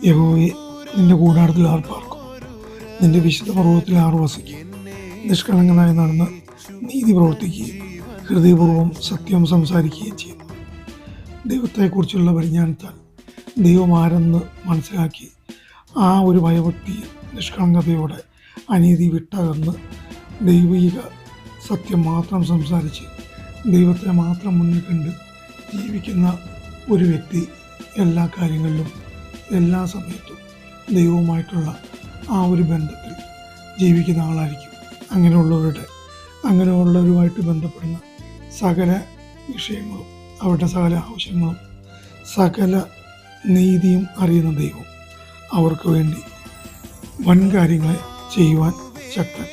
യഹോവേ, നിന്റെ കൂടാരത്തിൽ ആർ പാർക്കും? നിന്റെ വിശുദ്ധ പർവ്വതത്തിൽ ആർ വസിക്കും? നിഷ്കളങ്കനായി നടന്ന് നീതി പ്രവർത്തിക്കുകയും ഹൃദയപൂർവ്വം സത്യം സംസാരിക്കുകയും ചെയ്യുന്നു. ദൈവത്തെക്കുറിച്ചുള്ള പരിജ്ഞാനത്താൽ ദൈവം ആരെന്ന് മനസ്സിലാക്കി ആ ഒരു ഭയഭക്തി നിഷ്കളങ്കതയോടെ അനീതി വിട്ടകന്ന് ദൈവിക സത്യം മാത്രം സംസാരിച്ച് ദൈവത്തെ മാത്രം മുന്നിൽ കണ്ട് ജീവിക്കുന്ന ഒരു വ്യക്തി എല്ലാ കാര്യങ്ങളിലും എല്ലാ സമയത്തും ദൈവവുമായിട്ടുള്ള ആ ഒരു ബന്ധത്തിൽ ജീവിക്കുന്ന ആളായിരിക്കും. അങ്ങനെയുള്ളവരുമായിട്ട് ബന്ധപ്പെടുന്ന സകല വിഷയങ്ങളും, അവരുടെ സകല ആവശ്യങ്ങളും, സകല നീതിയും അറിയുന്ന ദൈവം അവർക്ക് വേണ്ടി വൻ കാര്യങ്ങളെ ചെയ്യുവാൻ ശക്തൻ.